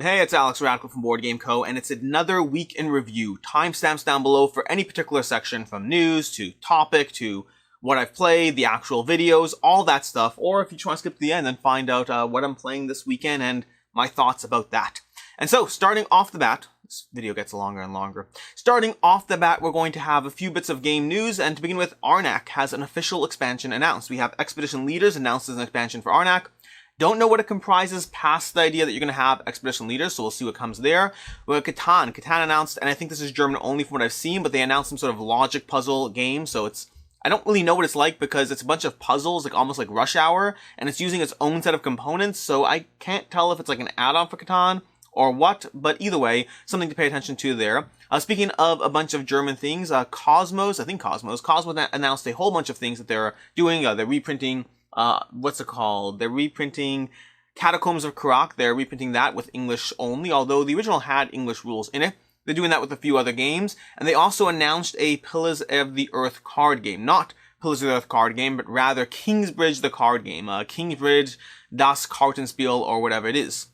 Hey, it's Alex Radical from BoardGameCo, and it's another week in review. Timestamps down below for any particular section, from news to topic to what I've played, the actual videos, all that stuff. Or if you just want to skip to the end and find out what I'm playing this weekend and my thoughts about that. And so, starting off the bat, this video gets longer and longer. Starting off the bat, we're going to have a few bits of game news, and to begin with, Arnak has an official expansion announced. We have Expedition Leaders announced as an expansion for Arnak. Don't know what it comprises past the idea that you're going to have Expedition Leaders, so we'll see what comes there. We have Catan. Catan announced, and I think this is German only from what I've seen, but they announced some sort of logic puzzle game, so I don't really know what it's like because it's a bunch of puzzles, like almost like Rush Hour, and it's using its own set of components, so I can't tell if it's like an add-on for Catan or what, but either way, something to pay attention to there. Speaking of a bunch of German things, Cosmos announced a whole bunch of things that they're doing. They're reprinting they're reprinting Catacombs of Karak. They're reprinting that with English only, although the original had English rules in it. They're doing that with a few other games. And they also announced a Pillars of the Earth card game. Not Pillars of the Earth card game, but rather Kingsbridge the card game. Kingsbridge, Das Kartenspiel, or whatever it is.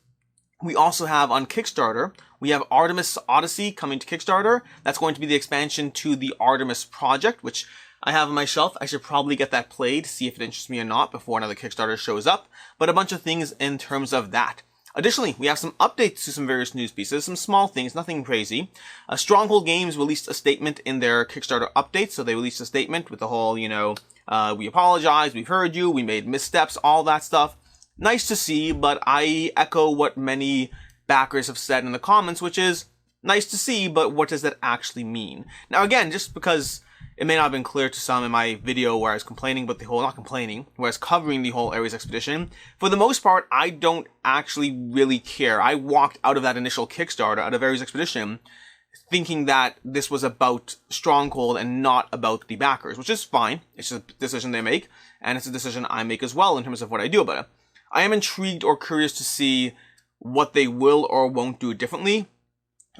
We also have on Kickstarter, we have Artemis Odyssey coming to Kickstarter. That's going to be the expansion to the Artemis project, which I have on my shelf. I should probably get that played, see if it interests me or not before another Kickstarter shows up. But a bunch of things in terms of that. Additionally, we have some updates to some various news pieces, some small things, nothing crazy. Stronghold Games released a statement in their Kickstarter update. So they released a statement with the whole, we apologize, we've heard you, we made missteps, all that stuff. Nice to see, but I echo what many backers have said in the comments, which is nice to see, but what does that actually mean? Now again, just because it may not have been clear to some in my video where I was complaining about where I was covering the whole Ares expedition. For the most part, I don't actually really care. I walked out of that initial Kickstarter, out of Ares expedition, thinking that this was about Stronghold and not about the backers, which is fine. It's just a decision they make, and it's a decision I make as well in terms of what I do about it. I am intrigued or curious to see what they will or won't do differently.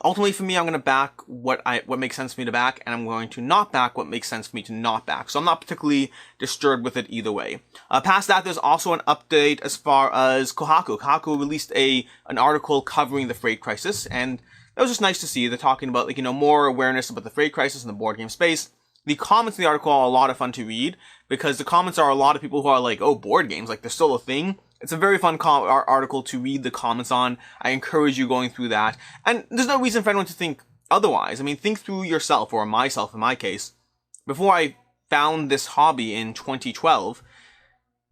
Ultimately, for me, I'm going to back what makes sense for me to back, and I'm going to not back what makes sense for me to not back. So I'm not particularly disturbed with it either way. Past that, there's also an update as far as Kotaku. Kotaku released an article covering the freight crisis, and that was just nice to see. They're talking about, more awareness about the freight crisis in the board game space. The comments in the article are a lot of fun to read, because the comments are a lot of people who are like, oh, board games, like they're still a thing. It's a very fun article to read the comments on. I encourage you going through that. And there's no reason for anyone to think otherwise. I mean, think through yourself, or myself in my case. Before I found this hobby in 2012,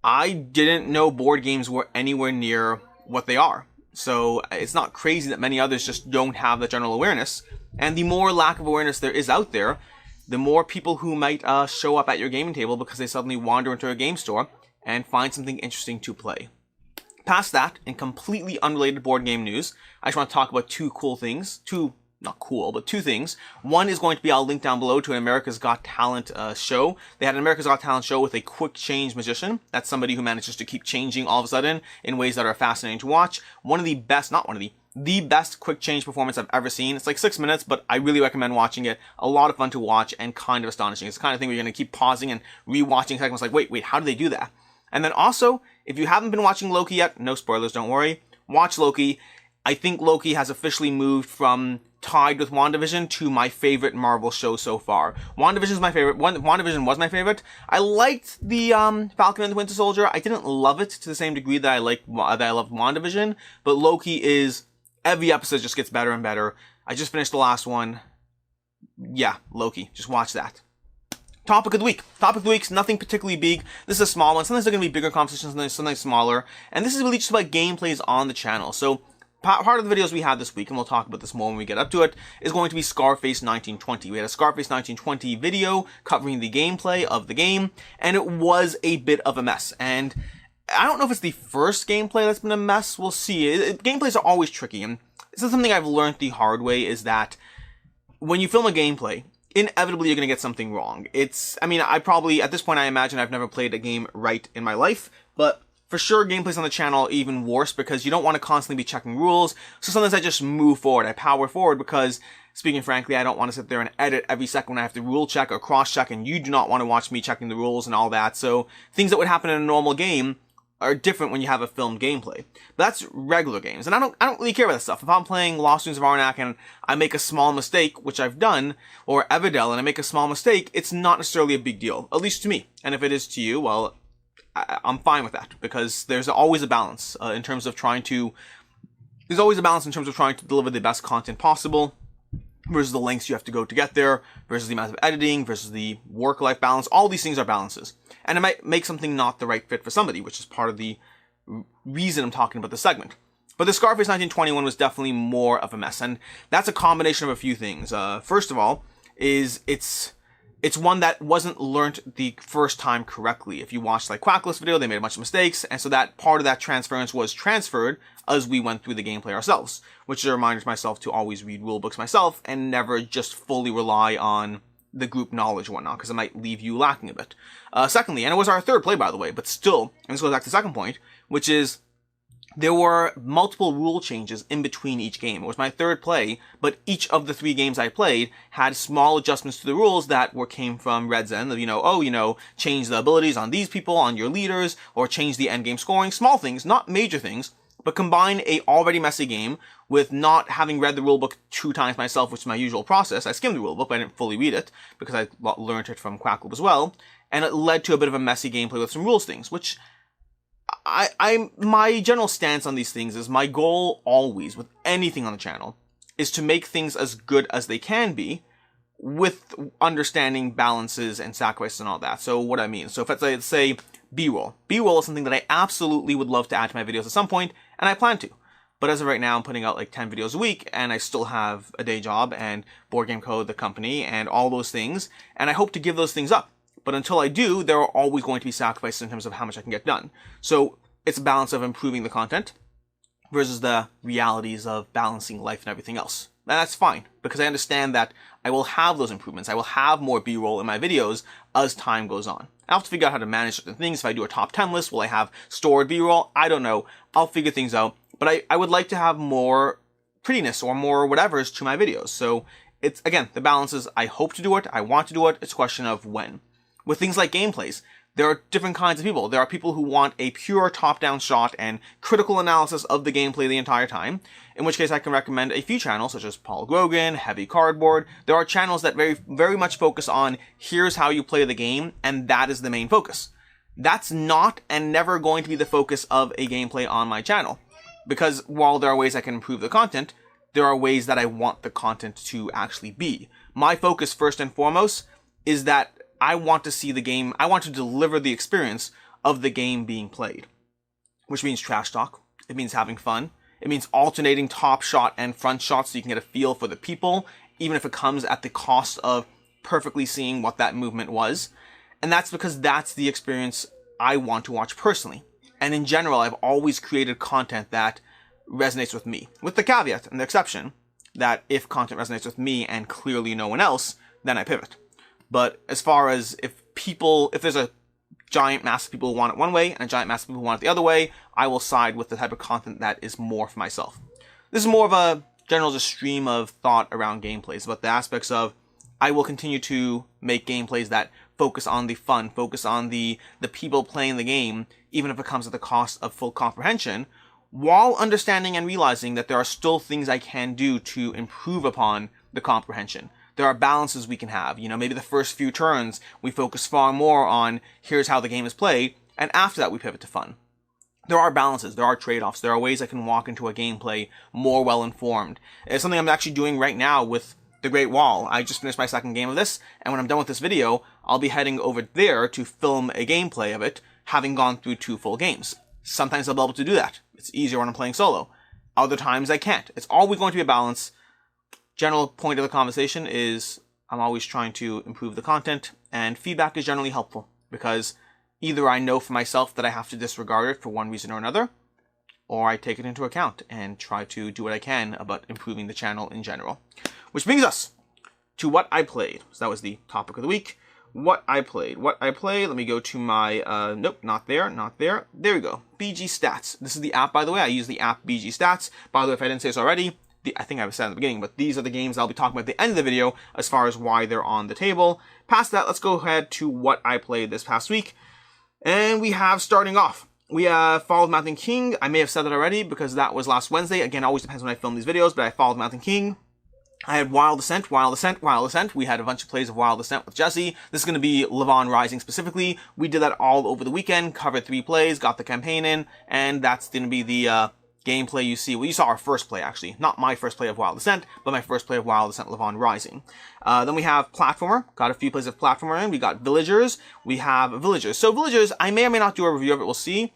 I didn't know board games were anywhere near what they are. So it's not crazy that many others just don't have that general awareness. And the more lack of awareness there is out there, the more people who might show up at your gaming table because they suddenly wander into a game store and find something interesting to play. Past that, in completely unrelated board game news, I just want to talk about two things. Not cool, but two things. One is going to be, I'll link down below to an America's Got Talent show. They had an America's Got Talent show with a quick change magician. That's somebody who manages to keep changing all of a sudden in ways that are fascinating to watch. The best quick change performance I've ever seen. It's like 6 minutes, but I really recommend watching it. A lot of fun to watch and kind of astonishing. It's the kind of thing where you're going to keep pausing and rewatching segments like, wait, how did they do that? And then also, if you haven't been watching Loki yet, no spoilers, don't worry, watch Loki. I think Loki has officially moved from tied with WandaVision to my favorite Marvel show so far. WandaVision is my favorite. WandaVision was my favorite. I liked the Falcon and the Winter Soldier. I didn't love it to the same degree that I loved WandaVision, but Loki is, every episode just gets better and better. I just finished the last one. Yeah, Loki. Just watch that. Topic of the week. Topic of the week's nothing particularly big. This is a small one. Sometimes they're going to be bigger competitions, sometimes smaller. And this is really just about gameplays on the channel. So, part of the videos we had this week, and we'll talk about this more when we get up to it, is going to be Scarface 1920. We had a Scarface 1920 video covering the gameplay of the game, and it was a bit of a mess. And I don't know if it's the first gameplay that's been a mess. We'll see. Gameplays are always tricky, and this is something I've learned the hard way, is that when you film a gameplay, inevitably you're going to get something wrong. At this point, I imagine I've never played a game right in my life, but for sure, gameplays on the channel are even worse because you don't want to constantly be checking rules. So sometimes I just move forward. I power forward because, speaking frankly, I don't want to sit there and edit every second when I have to rule check or cross check, and you do not want to watch me checking the rules and all that. So things that would happen in a normal game are different when you have a filmed gameplay. But that's regular games, and I don't really care about that stuff. If I'm playing Lost Ruins of Arnak and I make a small mistake, which I've done, or Everdell and I make a small mistake, it's not necessarily a big deal, at least to me. And if it is to you, well, I'm fine with that, because there's always a balance in terms of trying to deliver the best content possible, versus the lengths you have to go to get there, versus the amount of editing, versus the work-life balance. All these things are balances. And it might make something not the right fit for somebody, which is part of the reason I'm talking about this segment. But the Scarface 1921 was definitely more of a mess, and that's a combination of a few things. First of all, is it's one that wasn't learnt the first time correctly. If you watched like Quackless video, they made a bunch of mistakes, and so that part of that transference was transferred as we went through the gameplay ourselves, which is a reminder to myself to always read rulebooks myself and never just fully rely on the group knowledge and whatnot, because it might leave you lacking a bit. Secondly, and it was our third play, by the way, but still, and this goes back to the second point, which is there were multiple rule changes in between each game. It was my third play, but each of the 3 games I played had small adjustments to the rules that came from Red's end. Change the abilities on these people, on your leaders, or change the endgame scoring. Small things, not major things, but combine a already messy game with not having read the rulebook 2 times myself, which is my usual process. I skimmed the rulebook, but I didn't fully read it, because I learned it from Quackloop as well, and it led to a bit of a messy gameplay with some rules things, which my general stance on these things is my goal always, with anything on the channel, is to make things as good as they can be, with understanding balances and sacrifices and all that. So what I mean, so if let's say B-roll. B-roll is something that I absolutely would love to add to my videos at some point, and I plan to. But as of right now, I'm putting out like 10 videos a week, and I still have a day job, and BoardGameCo, the company, and all those things, and I hope to give those things up. But until I do, there are always going to be sacrifices in terms of how much I can get done. So it's a balance of improving the content versus the realities of balancing life and everything else. And that's fine, because I understand that I will have those improvements. I will have more B-roll in my videos as time goes on. I'll have to figure out how to manage certain things. If I do a top 10 list, will I have stored B-roll? I don't know. I'll figure things out. But I would like to have more prettiness or more whatevers to my videos. So it's, again, the balance is I hope to do it. I want to do it. It's a question of when. With things like gameplays, there are different kinds of people. There are people who want a pure top-down shot and critical analysis of the gameplay the entire time, in which case I can recommend a few channels, such as Paul Grogan, Heavy Cardboard. There are channels that very much focus on here's how you play the game, and that is the main focus. That's not and never going to be the focus of a gameplay on my channel, because while there are ways I can improve the content, there are ways that I want the content to actually be. My focus, first and foremost, is that I want to see the game, I want to deliver the experience of the game being played. Which means trash talk, it means having fun, it means alternating top shot and front shots so you can get a feel for the people, even if it comes at the cost of perfectly seeing what that movement was. And that's because that's the experience I want to watch personally. And in general, I've always created content that resonates with me. With the caveat and the exception that if content resonates with me and clearly no one else, then I pivot. But as far as if there's a giant mass of people who want it one way and a giant mass of people who want it the other way, I will side with the type of content that is more for myself. This is more of a general just stream of thought around gameplays, but the aspects of I will continue to make gameplays that focus on the fun, focus on the people playing the game, even if it comes at the cost of full comprehension, while understanding and realizing that there are still things I can do to improve upon the comprehension. There are balances we can have. Maybe the first few turns, we focus far more on here's how the game is played, and after that we pivot to fun. There are balances, there are trade-offs, there are ways I can walk into a gameplay more well-informed. It's something I'm actually doing right now with The Great Wall. I just finished my second game of this, and when I'm done with this video, I'll be heading over there to film a gameplay of it, having gone through 2 full games. Sometimes I'll be able to do that. It's easier when I'm playing solo. Other times I can't. It's always going to be a balance. General point of the conversation is I'm always trying to improve the content, and feedback is generally helpful because either I know for myself that I have to disregard it for one reason or another, or I take it into account and try to do what I can about improving the channel in general. Which brings us to what I played. So that was the topic of the week. What I played. Let me go to my, nope, not there. There we go. BG Stats. This is the app, by the way. I use the app BG Stats. By the way, if I didn't say this already, I think I said at the beginning, but these are the games I'll be talking about at the end of the video as far as why they're on the table. Past that, let's go ahead to what I played this past week. And we have, starting off, We followed Mountain King. I may have said that already because that was last Wednesday. Again, it always depends when I film these videos, but I followed Mountain King. I had Wild Assent, Wild Assent, Wild Assent. We had a bunch of plays of Wild Assent with Jesse. This is going to be Lavon Rising specifically. We did that all over the weekend, covered 3 plays, got the campaign in, and that's going to be the gameplay you see. Well, you saw our first play, actually. Not my first play of Wild Assent, but my first play of Wild Assent Lavon Rising. Then we have Platformer. Got a few plays of Platformer in. We got Villagers. We have Villagers. So Villagers, I may or may not do a review of it. We'll see.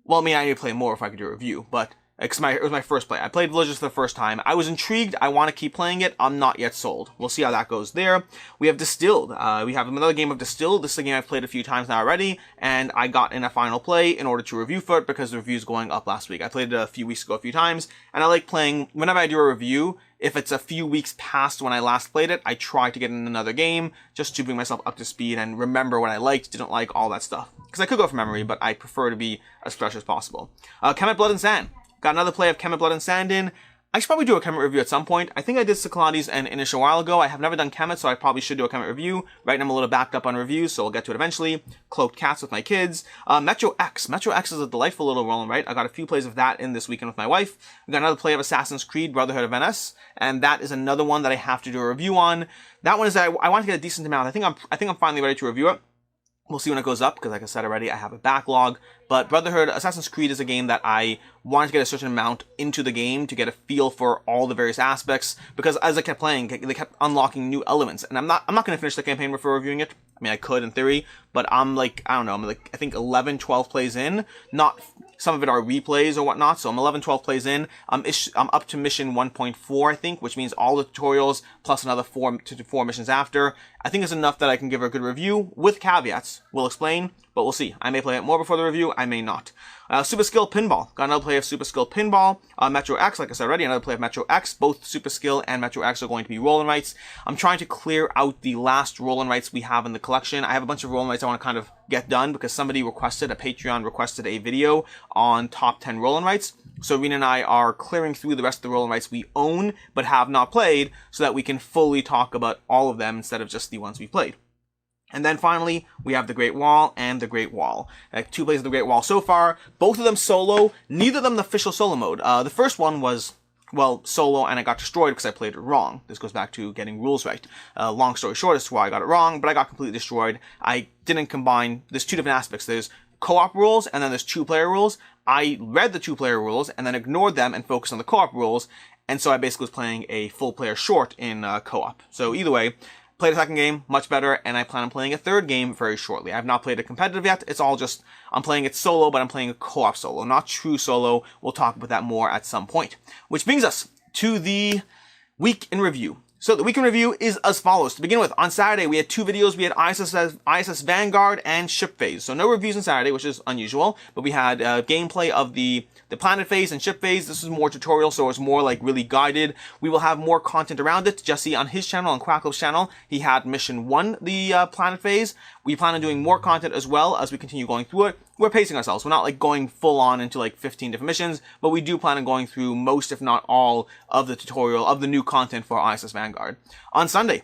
Well, I mean, I need to play more if I could do a review, but it was my first play. I played Villagers for the first time. I was intrigued. I want to keep playing it. I'm not yet sold. We'll see how that goes there. We have Distilled. We have another game of Distilled. This is a game I've played a few times now already, and I got in a final play in order to review for it because the review's going up last week. I played it a few weeks ago a few times, and I like playing, whenever I do a review, if it's a few weeks past when I last played it, I try to get in another game just to bring myself up to speed and remember what I liked, didn't like, all that stuff. Because I could go from memory, but I prefer to be as fresh as possible. Kemet Blood and Sand. Got another play of Kemet Blood and Sand in. I should probably do a Kemet review at some point. I think I did Cyclades and Inish a while ago. I have never done Kemet, so I probably should do a Kemet review. Right now I'm a little backed up on reviews, so we'll get to it eventually. Cloaked Cats with my kids. Metro X. Metro X is a delightful little roll and write. I got a few plays of that in this weekend with my wife. We got another play of Assassin's Creed Brotherhood of Venice, and that is another one that I have to do a review on. That one is I want to get a decent amount. I think I'm finally ready to review it. We'll see when it goes up, because like I said already, I have a backlog. But Assassin's Creed is a game that I wanted to get a certain amount into the game to get a feel for all the various aspects, because as I kept playing, they kept unlocking new elements. And I'm not going to finish the campaign before reviewing it. I mean, I could in theory, but I'm like, I don't know, I'm like, I think 11, 12 plays in. Not, some of it are replays or whatnot, so I'm 11, 12 plays in. I'm up to mission 1.4, I think, which means all the tutorials plus another 4 missions after. I think it's enough that I can give a good review with caveats. We'll explain, but we'll see. I may play it more before the review, I may not. Super Skill Pinball. Got another play of Super Skill Pinball. Metro X, like I said already, another play of Metro X. Both Super Skill and Metro X are going to be roll and rights. I'm trying to clear out the last roll and rights we have in the collection. I have a bunch of roll and rights I want to kind of get done because somebody requested, a Patreon requested a video on top 10 roll and rights. So Rena and I are clearing through the rest of the roll and rights we own but have not played so that we can fully talk about all of them instead of just the ones we played. And then finally, we have the Great Wall and the Great Wall. 2 plays of the Great Wall so far. Both of them solo. Neither of them the official solo mode. The first one was, well, solo, and I got destroyed because I played it wrong. This goes back to getting rules right. Long story short as to why I got it wrong, but I got completely destroyed. I didn't combine. There's 2 different aspects. There's co-op rules, and then there's 2-player rules. I read the 2-player rules, and then ignored them and focused on the co-op rules. And so I basically was playing a full player short in co-op. So either way, played a second game, much better, and I plan on playing a third game very shortly. I have not played a competitive yet. It's all just, I'm playing it solo, but I'm playing a co-op solo, not true solo. We'll talk about that more at some point. Which brings us to the week in review. So the week in review is as follows. To begin with, on Saturday, we had 2 videos. We had ISS Vanguard and Ship Phase. So no reviews on Saturday, which is unusual, but we had gameplay of the planet phase and ship phase. This is more tutorial, so it's more like really guided. We will have more content around it. Jesse on his channel, on Quacko's channel, he had mission 1, the planet phase. We plan on doing more content as well as we continue going through it. We're pacing ourselves. We're not like going full on into like 15 different missions, but we do plan on going through most, if not all, of the tutorial, of the new content for ISS Vanguard. On Sunday,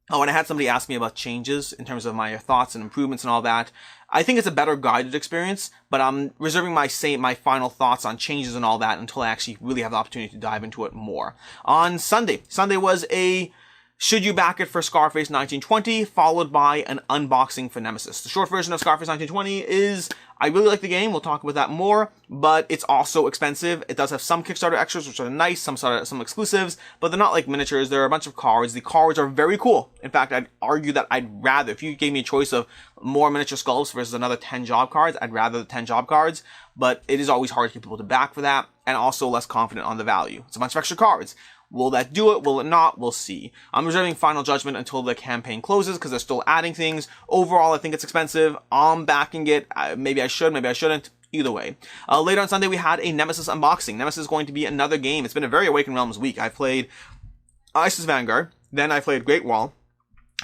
and I had somebody ask me about changes in terms of my thoughts and improvements and all that. I think it's a better guided experience, but I'm reserving my final thoughts on changes and all that until I actually really have the opportunity to dive into it more. On Sunday was a should you back it for Scarface 1920, followed by an unboxing for Nemesis. The short version of Scarface 1920 is, I really like the game, we'll talk about that more, but it's also expensive. It does have some Kickstarter extras, which are nice, some exclusives, but they're not like miniatures. There are a bunch of cards. The cards are very cool. In fact, I'd argue that I'd rather, if you gave me a choice of more miniature sculpts versus another 10 job cards, I'd rather the 10 job cards, but it is always hard to get people to back for that, and also less confident on the value. It's a bunch of extra cards. Will that do it? Will it not? We'll see. I'm reserving final judgment until the campaign closes because they're still adding things. Overall, I think it's expensive. I'm backing it. Maybe I should, maybe I shouldn't. Either way. Later on Sunday, we had a Nemesis unboxing. Nemesis is going to be another game. It's been a very Awakened Realms week. I played ISS Vanguard, then I played Great Wall,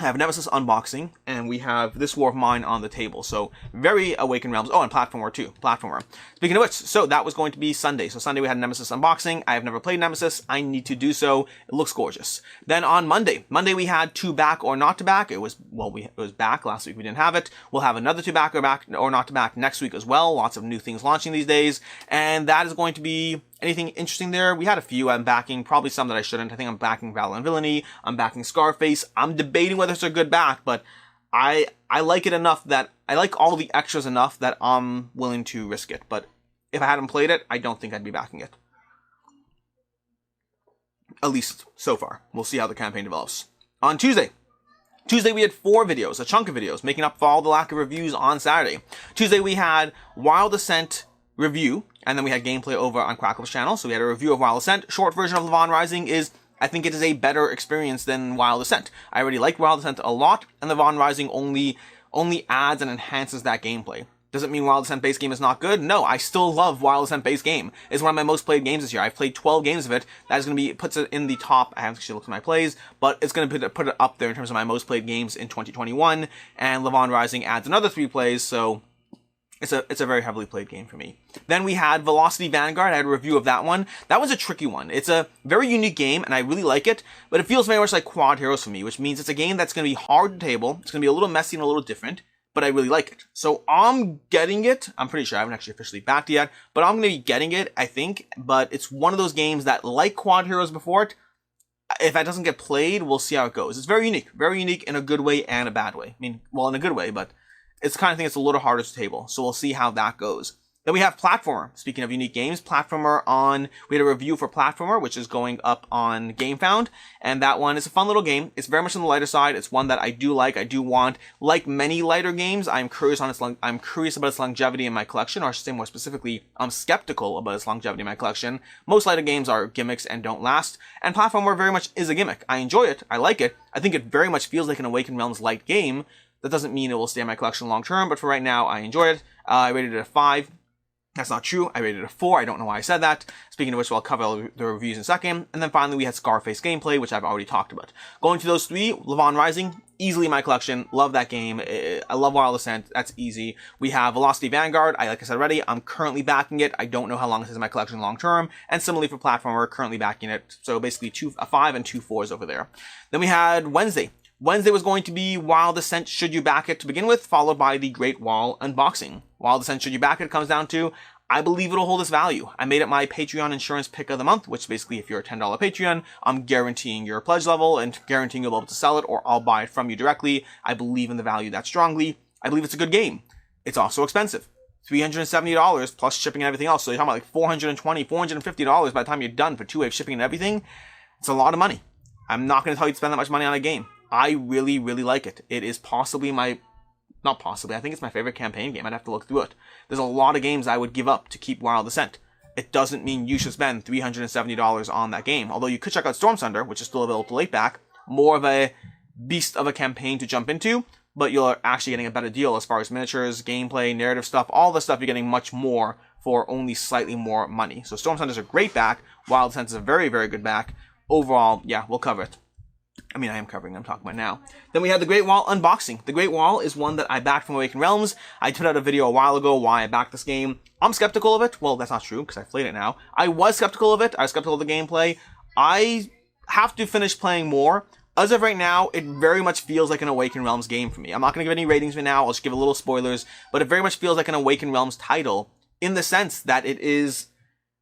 I have Nemesis unboxing, and we have This War of Mine on the table. So very Awakened Realms. Oh, and Platformer too. Platformer. Speaking of which, so that was going to be Sunday. So Sunday we had Nemesis unboxing. I have never played Nemesis. I need to do so. It looks gorgeous. Then on Monday we had 2 back or not to back. It was back. Last week we didn't have it. We'll have another 2 back or not to back next week as well. Lots of new things launching these days. And that is going to be anything interesting there. We had a few I'm backing, probably some that I shouldn't. I think I'm backing Valor and Villainy. I'm backing Scarface. I'm debating whether it's a good back, but I like it enough that I like all the extras enough that I'm willing to risk it. But if I hadn't played it, I don't think I'd be backing it. At least so far. We'll see how the campaign develops. On Tuesday we had 4 videos, a chunk of videos, making up for all the lack of reviews on Saturday. Tuesday we had Wild Assent review, and then we had gameplay over on Crackle's channel. So we had a review of Wild Assent. Short version of Lavon Rising is, I think it is a better experience than Wild Assent. I already like Wild Assent a lot, and Lavon Rising only adds and enhances that gameplay. Does it mean Wild Ascent base game is not good? No, I still love Wild Ascent base game. It's one of my most played games this year. I've played 12 games of it. That is going to be, puts it in the top, I haven't actually looked at my plays, but it's going to put it up there in terms of my most played games in 2021, and Lavon Rising adds another 3 plays, so it's a very heavily played game for me. Then we had Velocity Vanguard. I had a review of that one. That was a tricky one. It's a very unique game, and I really like it, but it feels very much like Quad Heroes for me, which means it's a game that's going to be hard to table. It's going to be a little messy and a little different, but I really like it. So I'm getting it. I'm pretty sure I haven't actually officially backed it yet, but I'm going to be getting it, I think. But it's one of those games that, like Quad Heroes before it, if that doesn't get played, we'll see how it goes. It's very unique in a good way and a bad way. I mean, well, in a good way, but it's the kind of thing that's a little harder to table. So we'll see how that goes. Then we have Platformer. Speaking of unique games, Platformer we had a review for Platformer, which is going up on GameFound. And that one is a fun little game. It's very much on the lighter side. It's one that I do like. I do want. Like many lighter games, I'm curious about its longevity in my collection, or I should say more specifically, I'm skeptical about its longevity in my collection. Most lighter games are gimmicks and don't last. And Platformer very much is a gimmick. I enjoy it. I like it. I think it very much feels like an Awakened Realms light game. That doesn't mean it will stay in my collection long term, but for right now, I enjoy it. I rated it a 5. That's not true. I rated it a 4. I don't know why I said that. Speaking of which, I'll cover the reviews in a second. And then finally, we had Scarface gameplay, which I've already talked about. Going to those 3, Lavon Rising, easily in my collection. Love that game. I love Wild Ascent. That's easy. We have Velocity Vanguard. Like I said already, I'm currently backing it. I don't know how long it is in my collection long term. And similarly for Platformer, currently backing it. So basically a 5 and 2 4s over there. Then we had Wednesday. Wednesday was going to be Wild Ascent, should you back it to begin with, followed by the Great Wall unboxing. Wild Ascent, should you back it, comes down to, I believe it'll hold its value. I made it my Patreon insurance pick of the month, which basically if you're a $10 Patreon, I'm guaranteeing your pledge level and guaranteeing you'll be able to sell it, or I'll buy it from you directly. I believe in the value that strongly. I believe it's a good game. It's also expensive. $370 plus shipping and everything else. So you're talking about like $420, $450 by the time you're done for 2-wave shipping and everything. It's a lot of money. I'm not going to tell you to spend that much money on a game. I really, really like it. It is possibly not possibly, I think it's my favorite campaign game. I'd have to look through it. There's a lot of games I would give up to keep Wild Ascent. It doesn't mean you should spend $370 on that game. Although you could check out Storm Thunder, which is still available to late back. More of a beast of a campaign to jump into, but you're actually getting a better deal as far as miniatures, gameplay, narrative stuff, all the stuff you're getting much more for only slightly more money. So Storm Thunder is a great back. Wild Ascent is a very, very good back. Overall, yeah, we'll cover it. I mean, I am covering, I'm talking about now. Then we had the Great Wall unboxing. The Great Wall is one that I backed from Awakened Realms. I put out a video a while ago why I backed this game. I'm skeptical of it. Well, that's not true, because I've played it now. I was skeptical of it. I was skeptical of the gameplay. I have to finish playing more. As of right now, it very much feels like an Awakened Realms game for me. I'm not going to give any ratings right now. I'll just give a little spoilers. But it very much feels like an Awakened Realms title in the sense that it is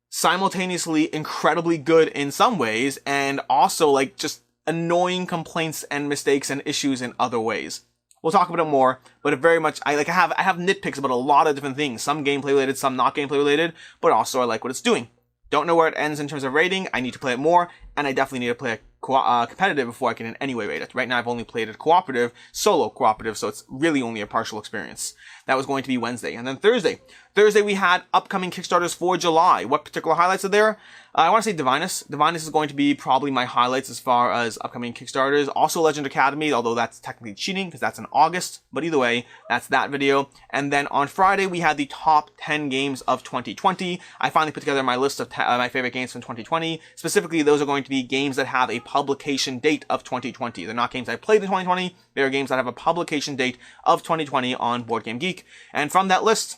simultaneously incredibly good in some ways and also like just annoying complaints and mistakes and issues in other ways. We'll talk about it more, but it very much, I have nitpicks about a lot of different things. Some gameplay related, some not gameplay related, but also I like what it's doing. Don't know where it ends in terms of rating. I need to play it more, and I definitely need to play it competitive before I can in any way rate it. Right now I've only played it cooperative, solo cooperative, so it's really only a partial experience. That was going to be Wednesday. And then Thursday. Thursday, we had upcoming Kickstarters for July. What particular highlights are there? I want to say Divinus. Divinus is going to be probably my highlights as far as upcoming Kickstarters. Also Legend Academy, although that's technically cheating because that's in August. But either way, that's that video. And then on Friday, we had the top 10 games of 2020. I finally put together my list of my favorite games from 2020. Specifically, those are going to be games that have a publication date of 2020. They're not games I played in 2020. They're games that have a publication date of 2020 on BoardGameGeek. And from that list,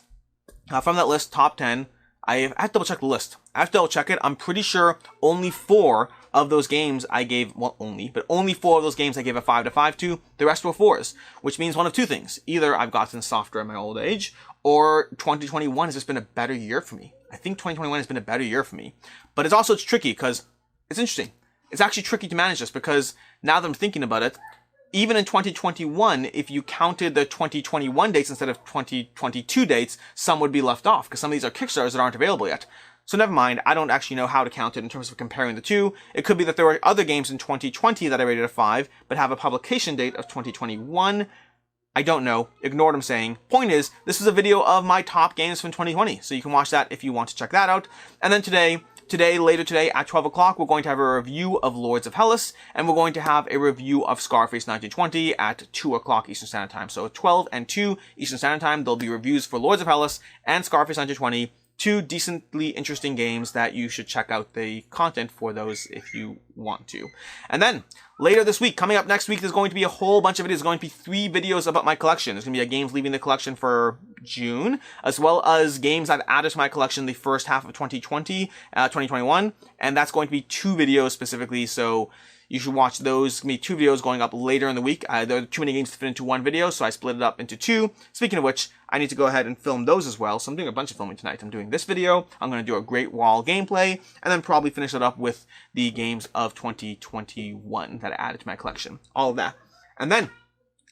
top 10, I have to double check the list. I have to double check it. I'm pretty sure only 4 of those games I gave, only 4 of those games I gave a 5 out of 5 to. The rest were 4s, which means one of two things. Either I've gotten softer in my old age, or 2021 has just been a better year for me. I think 2021 has been a better year for me. But it's tricky because it's interesting. It's actually tricky to manage this because now that I'm thinking about it, even in 2021, if you counted the 2021 dates instead of 2022 dates, some would be left off because some of these are Kickstarters that aren't available yet. So never mind, I don't actually know how to count it in terms of comparing the two. It could be that there were other games in 2020 that I rated a 5, but have a publication date of 2021. I don't know. Ignore what I'm saying. Point is, this is a video of my top games from 2020, so you can watch that if you want to check that out. And then later today at 12 o'clock, we're going to have a review of Lords of Hellas, and we're going to have a review of Scarface 1920 at 2 o'clock Eastern Standard Time. So 12 and 2 Eastern Standard Time, there'll be reviews for Lords of Hellas and Scarface 1920. 2 decently interesting games that you should check out the content for those if you want to. And then later this week, coming up next week, there's going to be a whole bunch of videos. There's going to be 3 videos about my collection. There's going to be a games leaving the collection for June, as well as games I've added to my collection the first half of 2021. And that's going to be 2 videos specifically. So you should watch those. There's going to be 2 videos going up later in the week. There are too many games to fit into 1 video, so I split it up into 2. Speaking of which, I need to go ahead and film those as well. So I'm doing a bunch of filming tonight. I'm doing this video. I'm going to do a Great Wall gameplay, and then probably finish it up with the games of 2021 that I added to my collection. All of that. And then,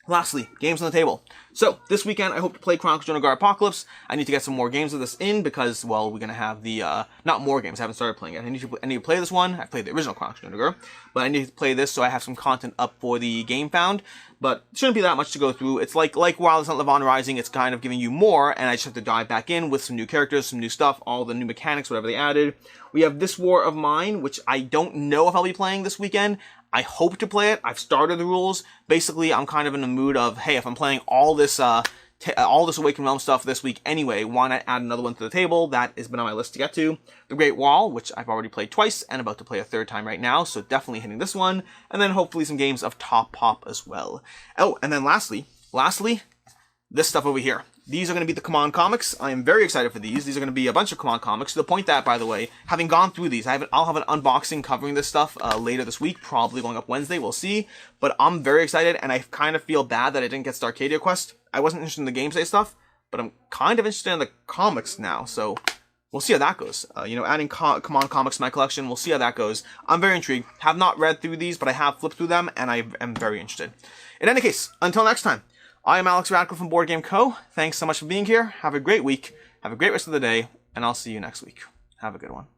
lastly, games on the table. So, this weekend, I hope to play Chronicles of Guard Apocalypse. I need to get some more games of this in because, well, we're going to have the, not more games. I haven't started playing it. I need to play this one. I've played the original Chronicles of Guard, but I need to play this so I have some content up for the Game Found. But it shouldn't be that much to go through. It's like while it's not Lavon Rising, it's kind of giving you more, and I just have to dive back in with some new characters, some new stuff, all the new mechanics, whatever they added. We have This War of Mine, which I don't know if I'll be playing this weekend. I hope to play it. I've started the rules. Basically, I'm kind of in the mood of, hey, if I'm playing all this Awakened Realm stuff this week anyway, why not add another one to the table? That has been on my list to get to. The Great Wall, which I've already played twice and about to play a 3rd time right now, so definitely hitting this one. And then hopefully some games of Top Pop as well. Oh, and then lastly, this stuff over here. These are going to be the Command comics. I am very excited for these. These are going to be a bunch of Command comics, to the point that, by the way, having gone through these, I'll have an unboxing covering this stuff later this week, probably going up Wednesday, we'll see. But I'm very excited, and I kind of feel bad that I didn't get Starcadia Quest. I wasn't interested in the gameplay stuff, but I'm kind of interested in the comics now, so we'll see how that goes. Adding Command comics to my collection, we'll see how that goes. I'm very intrigued. Have not read through these, but I have flipped through them, and I am very interested. In any case, until next time, I am Alex Radical from BoardGameCo. Thanks so much for being here. Have a great week. Have a great rest of the day, and I'll see you next week. Have a good one.